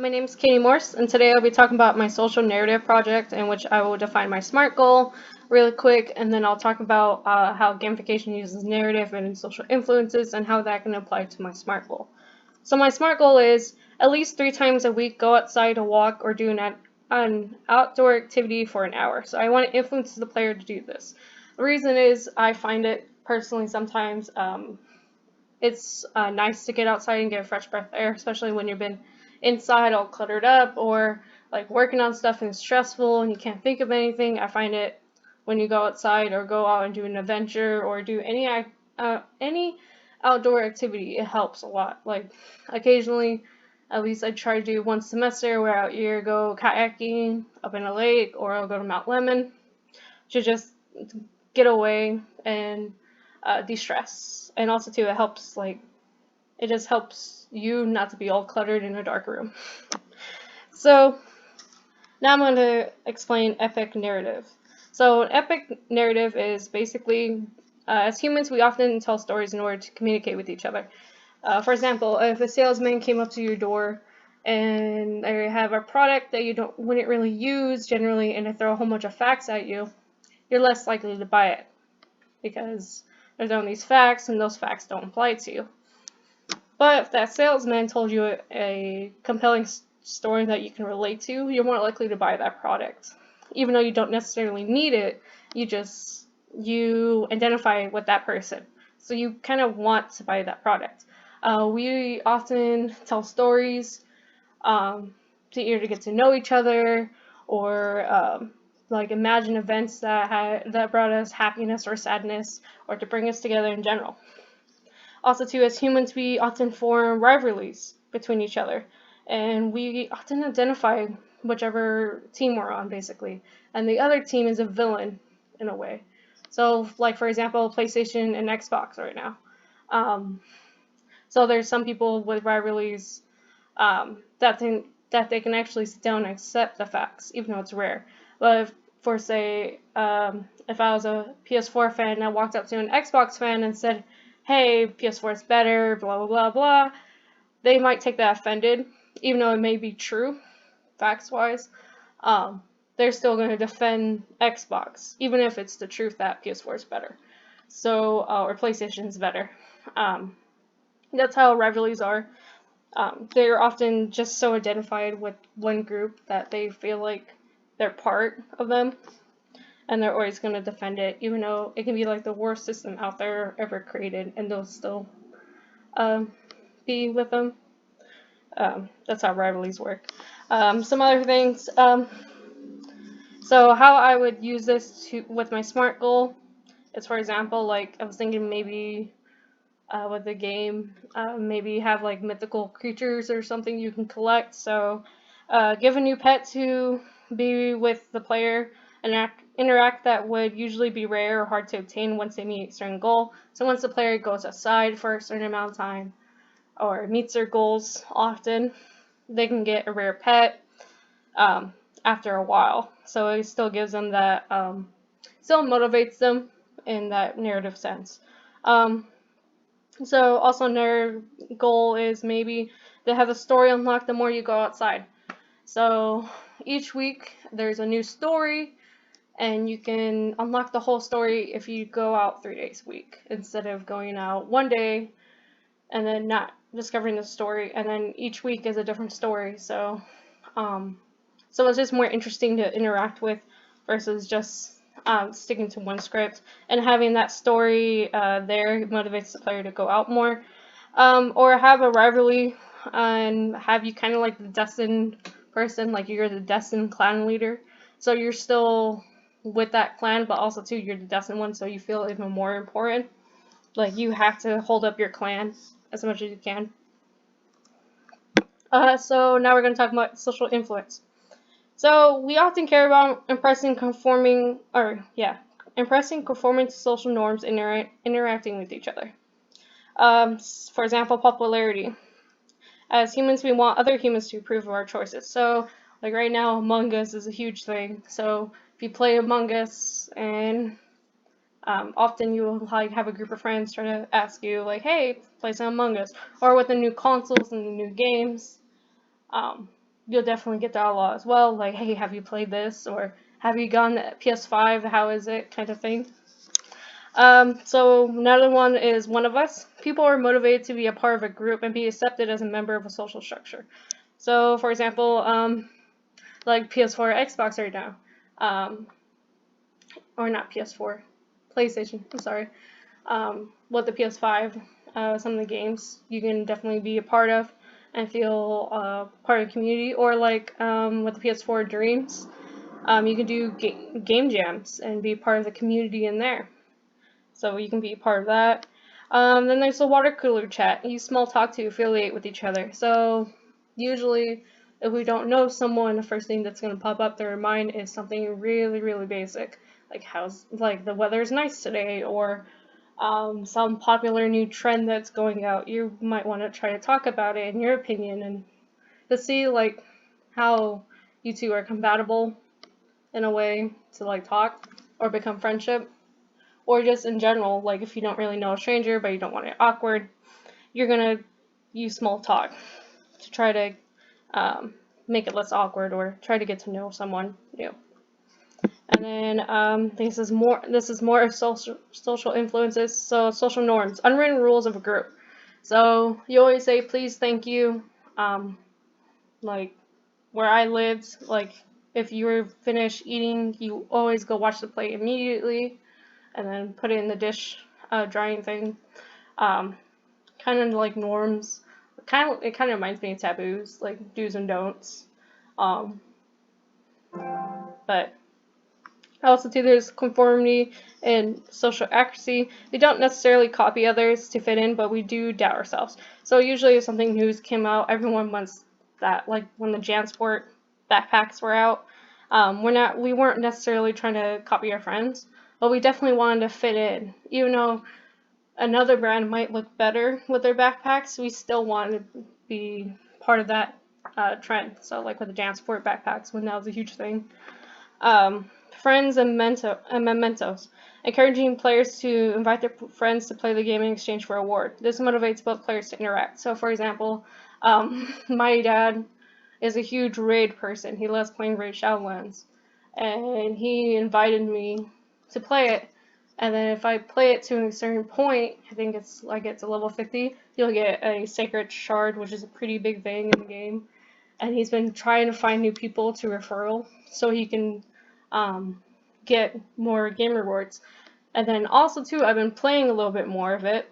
my name is Katie Morse, and today I'll be talking about my social narrative project, in which I will define my SMART goal really quick, and then I'll talk about how gamification uses narrative and social influences and how that can apply to my SMART goal. So my SMART goal is at least 3 times a week go outside to walk or do an outdoor activity for an hour. So I want to influence the player to do this. The reason is I find it personally sometimes it's nice to get outside and get fresh breath air, especially when you've been inside all cluttered up or like working on stuff and it's stressful and you can't think of anything. I find it when you go outside or go out and do an adventure or do any outdoor activity, it helps a lot. Like occasionally, at least I try to do one semester where I'll either go kayaking up in a lake or I'll go to Mount Lemmon to just get away and de-stress. And also too, it just helps you not to be all cluttered in a dark room. So now I'm going to explain epic narrative. So an epic narrative is basically, as humans, we often tell stories in order to communicate with each other. For example, if a salesman came up to your door and they have a product that you wouldn't really use generally, and they throw a whole bunch of facts at you, you're less likely to buy it because there's only these facts and those facts don't apply to you. But if that salesman told you a compelling story that you can relate to, you're more likely to buy that product. Even though you don't necessarily need it, you identify with that person. So you kind of want to buy that product. We often tell stories to either get to know each other or like imagine events that brought us happiness or sadness, or to bring us together in general. Also too, as humans, we often form rivalries between each other, and we often identify whichever team we're on, basically, and the other team is a villain in a way. So like, for example, PlayStation and Xbox right now. So there's some people with rivalries that they can actually sit down and accept the facts, even though it's rare. But if I was a PS4 fan and I walked up to an Xbox fan and said, hey, PS4 is better, blah, blah, blah, blah, they might take that offended, even though it may be true, facts-wise. They're still going to defend Xbox, even if it's the truth that PS4 is better. So, or PlayStation is better. That's how rivalries are. They're often just so identified with one group that they feel like they're part of them, and they're always going to defend it, even though it can be like the worst system out there ever created, and they'll still be with them. That's how rivalries work. Some other things. So how I would use this with my SMART goal is, for example, like I was thinking maybe with the game, maybe have like mythical creatures or something you can collect. So give a new pet to be with the player and interact that would usually be rare or hard to obtain once they meet a certain goal. So once the player goes outside for a certain amount of time or meets their goals often, they can get a rare pet after a while. So it still gives them that, still motivates them in that narrative sense. So also another goal is maybe to have a story unlocked the more you go outside. So each week there's a new story, and you can unlock the whole story if you go out 3 days a week instead of going out one day and then not discovering the story, and then each week is a different story. So it's just more interesting to interact with versus just sticking to one script, and having that story there motivates the player to go out more, or have a rivalry and have you kind of like the destined person, like you're the destined clan leader, so you're still with that clan, but also too you're the destined one, so you feel even more important, like you have to hold up your clan as much as you can. So now we're going to talk about social influence. So we often care about impressing conforming to social norms, interacting with each other. For example, popularity. As humans, we want other humans to approve of our choices. So, like right now, Among Us is a huge thing. So if you play Among Us, and often you will like have a group of friends try to ask you like, "Hey, play some Among Us," or with the new consoles and the new games. you'll definitely get that a lot as well. Like, hey, have you played this? Or have you gone to PS5? How is it? Kind of thing. So another one is One of Us. People are motivated to be a part of a group and be accepted as a member of a social structure. So, for example, like PS4 or Xbox right now, or not PS4, PlayStation. I'm sorry. With the PS5, some of the games you can definitely be a part of and feel part of the community. Or like with the PS4 Dreams, you can do game jams and be part of the community in there. So you can be part of that. Then there's the water cooler chat. Use small talk to affiliate with each other. So usually, if we don't know someone, the first thing that's going to pop up their mind is something really, really basic, like the weather's nice today, or some popular new trend that's going out. You might want to try to talk about it in your opinion and to see like how you two are compatible in a way to like talk or become friendship. Or just in general, like if you don't really know a stranger but you don't want it awkward, you're gonna use small talk to try to make it less awkward or try to get to know someone new. And then this is more of social influences, so social norms, unwritten rules of a group. So you always say please, thank you. Like where I lived, like if you were finished eating, you always go wash the plate immediately and then put it in the dish drying thing. Kind of like norms. It kind of reminds me of taboos, like do's and don'ts. Um, but also too, there's conformity and social accuracy. We don't necessarily copy others to fit in, but we do doubt ourselves. So usually, if something new came out, everyone wants that. Like when the JanSport backpacks were out, we weren't necessarily trying to copy our friends, but we definitely wanted to fit in, even though another brand might look better with their backpacks, we still want to be part of that trend. So like with the JanSport backpacks, when that was a huge thing. Friends and mementos. Encouraging players to invite their friends to play the game in exchange for a reward. This motivates both players to interact. So for example, my dad is a huge Raid person. He loves playing Raid Shadowlands. And he invited me to play it. And then if I play it to a certain point, I think it's like it's a level 50, you'll get a Sacred Shard, which is a pretty big thing in the game. And he's been trying to find new people to referral so he can get more game rewards. And then also too, I've been playing a little bit more of it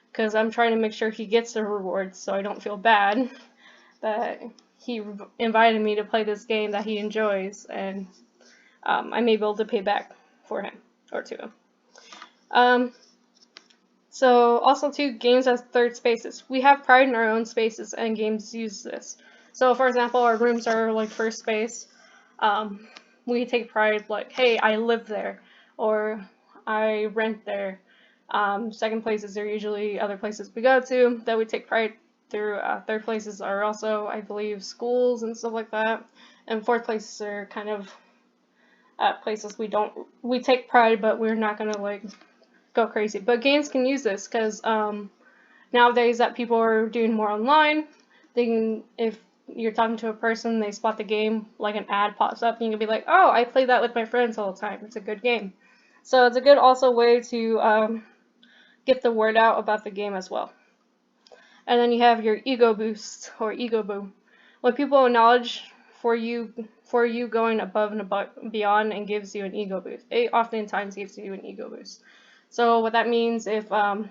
because I'm trying to make sure he gets the rewards so I don't feel bad that he invited me to play this game that he enjoys, and I may be able to pay back for him or to him. So also too, games as third spaces. We have pride in our own spaces, and games use this. So for example, our rooms are like first space. We take pride like, hey, I live there, or I rent there. Second places are usually other places we go to that we take pride through. Third places are also, I believe, schools and stuff like that. And fourth places are kind of places we take pride, but we're not gonna like go crazy. But games can use this because nowadays that people are doing more online, they can, if you're talking to a person, they spot the game, like an ad pops up, and you can be like, oh, I play that with my friends all the time. It's a good game. So it's a good also way to get the word out about the game as well. And then you have your ego boost or ego boom. When people acknowledge for you going above and beyond and gives you an ego boost. It oftentimes gives you an ego boost. So what that means, if a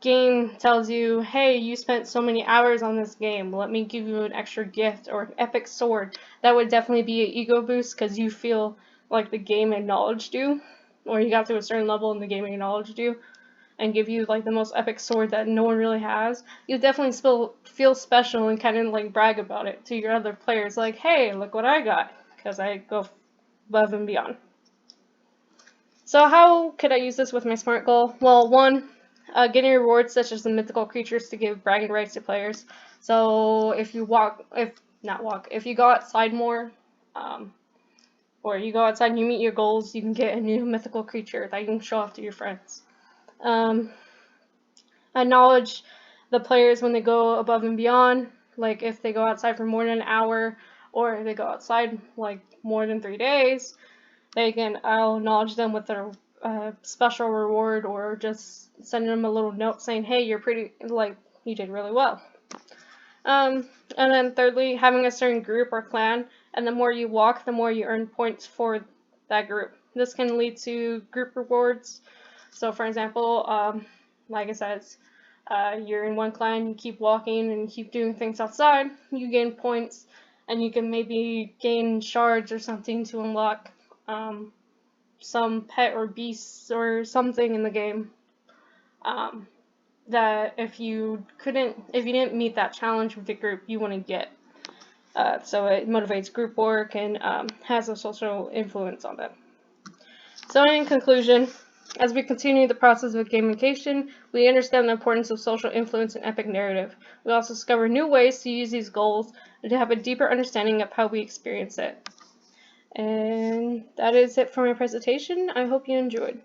game tells you, hey, you spent so many hours on this game, let me give you an extra gift or an epic sword, that would definitely be an ego boost because you feel like the game acknowledged you, or you got to a certain level and the game acknowledged you and give you like the most epic sword that no one really has. You definitely still feel special and kind of like brag about it to your other players, like, hey, look what I got, because I go above and beyond. So how could I use this with my SMART goal? Well, one, getting rewards such as the mythical creatures to give bragging rights to players. So if you if you go outside more, or you go outside and you meet your goals, you can get a new mythical creature that you can show off to your friends. Acknowledge the players when they go above and beyond. like if they go outside for more than an hour, or if they go outside like more than 3 days, I'll acknowledge them with a special reward, or just send them a little note saying, hey, you did really well. And then thirdly, having a certain group or clan, and the more you walk, the more you earn points for that group. This can lead to group rewards. So for example, like I said, you're in one clan, you keep walking and keep doing things outside, you gain points, and you can maybe gain shards or something to unlock some pet or beasts or something in the game. That if you didn't meet that challenge with the group, you want to get. So it motivates group work and has a social influence on them. So in conclusion, as we continue the process of gamification, we understand the importance of social influence in epic narrative. We also discover new ways to use these goals and to have a deeper understanding of how we experience it. And that is it for my presentation. I hope you enjoyed.